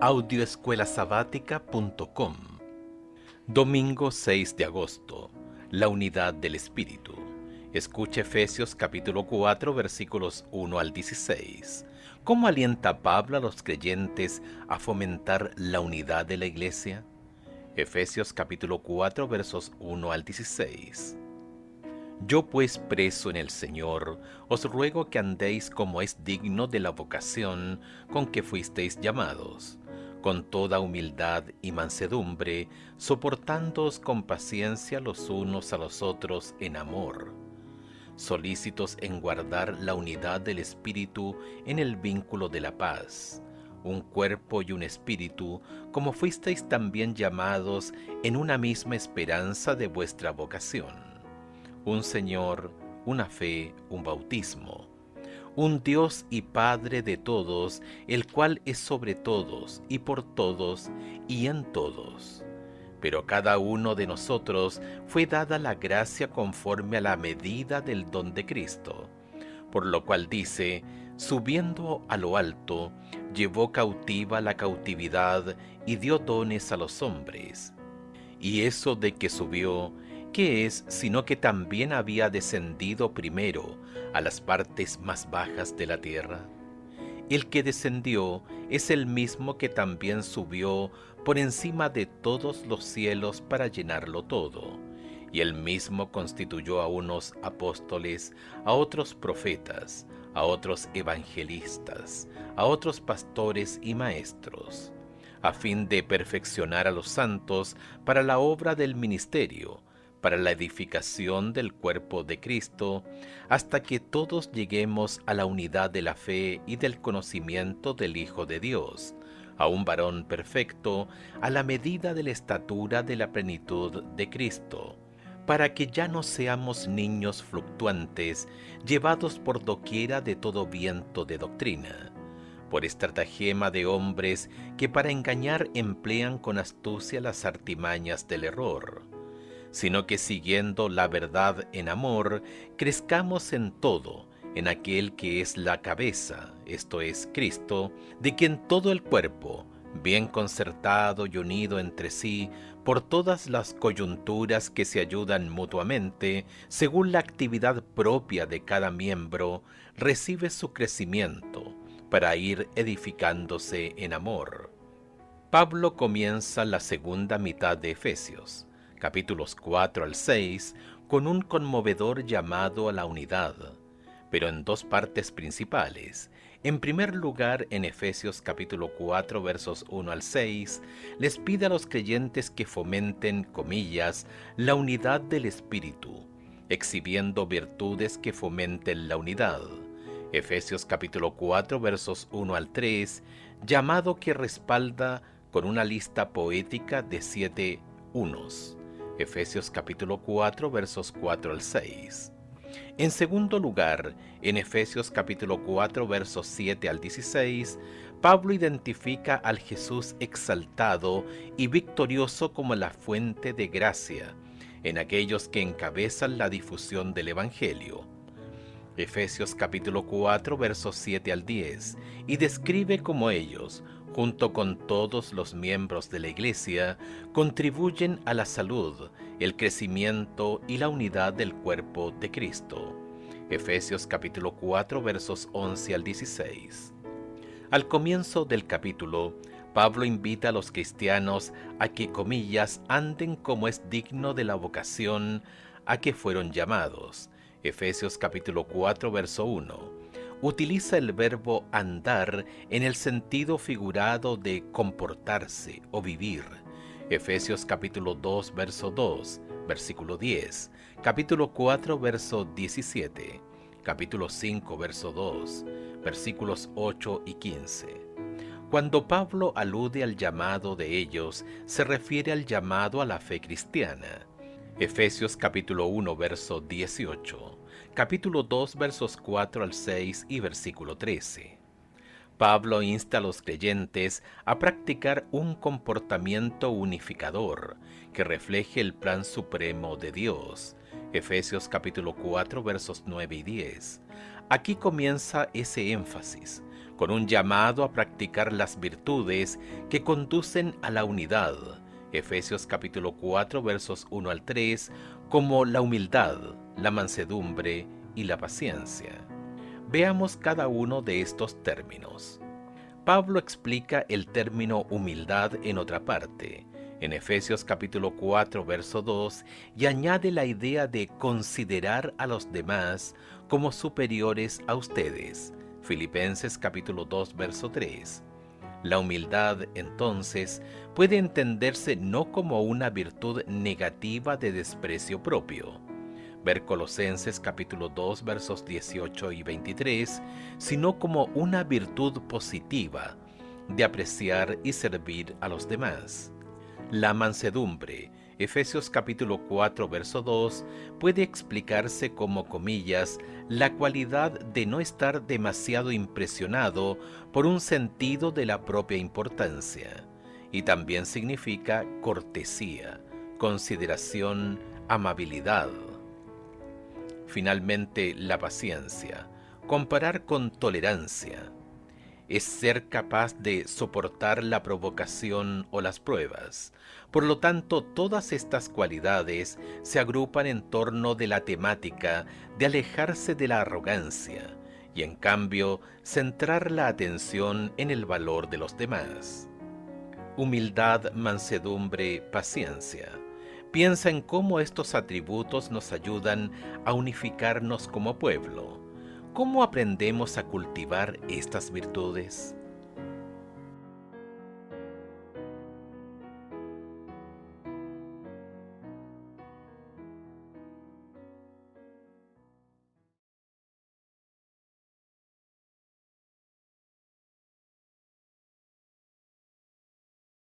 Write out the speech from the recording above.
Audioescuelasabática.com. Domingo 6 de agosto. La unidad del Espíritu. Escuche Efesios capítulo 4 versículos 1 al 16. ¿Cómo alienta Pablo a los creyentes a fomentar la unidad de la Iglesia? Efesios capítulo 4 versos 1 al 16. Yo pues preso en el Señor, os ruego que andéis como es digno de la vocación con que fuisteis llamados, con toda humildad y mansedumbre, soportándoos con paciencia los unos a los otros en amor, solícitos en guardar la unidad del Espíritu en el vínculo de la paz, un cuerpo y un espíritu, como fuisteis también llamados en una misma esperanza de vuestra vocación. Un Señor, una fe, un bautismo, un Dios y Padre de todos, el cual es sobre todos y por todos y en todos. Pero a cada uno de nosotros fue dada la gracia conforme a la medida del don de Cristo, por lo cual dice, subiendo a lo alto, llevó cautiva la cautividad y dio dones a los hombres. Y eso de que subió, ¿qué es sino que también había descendido primero a las partes más bajas de la tierra? El que descendió es el mismo que también subió por encima de todos los cielos para llenarlo todo. Y él mismo constituyó a unos apóstoles, a otros profetas, a otros evangelistas, a otros pastores y maestros, a fin de perfeccionar a los santos para la obra del ministerio, para la edificación del cuerpo de Cristo, hasta que todos lleguemos a la unidad de la fe y del conocimiento del Hijo de Dios, a un varón perfecto, a la medida de la estatura de la plenitud de Cristo, para que ya no seamos niños fluctuantes, llevados por doquiera de todo viento de doctrina, por estratagema de hombres que para engañar emplean con astucia las artimañas del error, sino que siguiendo la verdad en amor, crezcamos en todo, en aquel que es la cabeza, esto es Cristo, de quien todo el cuerpo, bien concertado y unido entre sí, por todas las coyunturas que se ayudan mutuamente, según la actividad propia de cada miembro, recibe su crecimiento, para ir edificándose en amor. Pablo comienza la segunda mitad de Efesios, capítulos 4 al 6, con un conmovedor llamado a la unidad, pero en dos partes principales. En primer lugar, en Efesios capítulo 4, versos 1 al 6, les pide a los creyentes que fomenten, comillas, la unidad del Espíritu, exhibiendo virtudes que fomenten la unidad. Efesios capítulo 4, versos 1 al 3, llamado que respalda con una lista poética de 7 unos. Efesios capítulo 4 versos 4 al 6. En segundo lugar, en Efesios capítulo 4 versos 7 al 16, Pablo identifica al Jesús exaltado y victorioso como la fuente de gracia en aquellos que encabezan la difusión del Evangelio. Efesios capítulo 4 versos 7 al 10, y describe cómo ellos, junto con todos los miembros de la Iglesia, contribuyen a la salud, el crecimiento y la unidad del cuerpo de Cristo. Efesios capítulo 4 versos 11 al 16. Al comienzo del capítulo, Pablo invita a los cristianos a que, comillas, anden como es digno de la vocación a que fueron llamados. Efesios capítulo 4 verso 1. Utiliza el verbo andar en el sentido figurado de comportarse o vivir. Efesios capítulo 2 verso 2, versículo 10, capítulo 4 verso 17, capítulo 5 verso 2, versículos 8 y 15. Cuando Pablo alude al llamado de ellos, se refiere al llamado a la fe cristiana. Efesios capítulo 1 verso 18, capítulo 2 versos 4 al 6 y versículo 13. Pablo insta a los creyentes a practicar un comportamiento unificador que refleje el plan supremo de Dios. Efesios capítulo 4 versos 9 y 10. Aquí comienza ese énfasis, con un llamado a practicar las virtudes que conducen a la unidad, Efesios capítulo 4 versos 1 al 3, como la humildad, la mansedumbre y la paciencia. Veamos cada uno de estos términos. Pablo explica el término humildad en otra parte, en Efesios capítulo 4 verso 2, y añade la idea de considerar a los demás como superiores a ustedes, Filipenses capítulo 2 verso 3. La humildad, entonces, puede entenderse no como una virtud negativa de desprecio propio, ver Colosenses capítulo 2 versos 18 y 23, sino como una virtud positiva de apreciar y servir a los demás. La mansedumbre, Efesios capítulo 4 verso 2, puede explicarse como, comillas, la cualidad de no estar demasiado impresionado por un sentido de la propia importancia, y también significa cortesía, consideración, amabilidad. Finalmente, la paciencia, comparar con tolerancia, es ser capaz de soportar la provocación o las pruebas. Por lo tanto, todas estas cualidades se agrupan en torno de la temática de alejarse de la arrogancia y, en cambio, centrar la atención en el valor de los demás. Humildad, mansedumbre, paciencia. Piensa en cómo estos atributos nos ayudan a unificarnos como pueblo. ¿Cómo aprendemos a cultivar estas virtudes?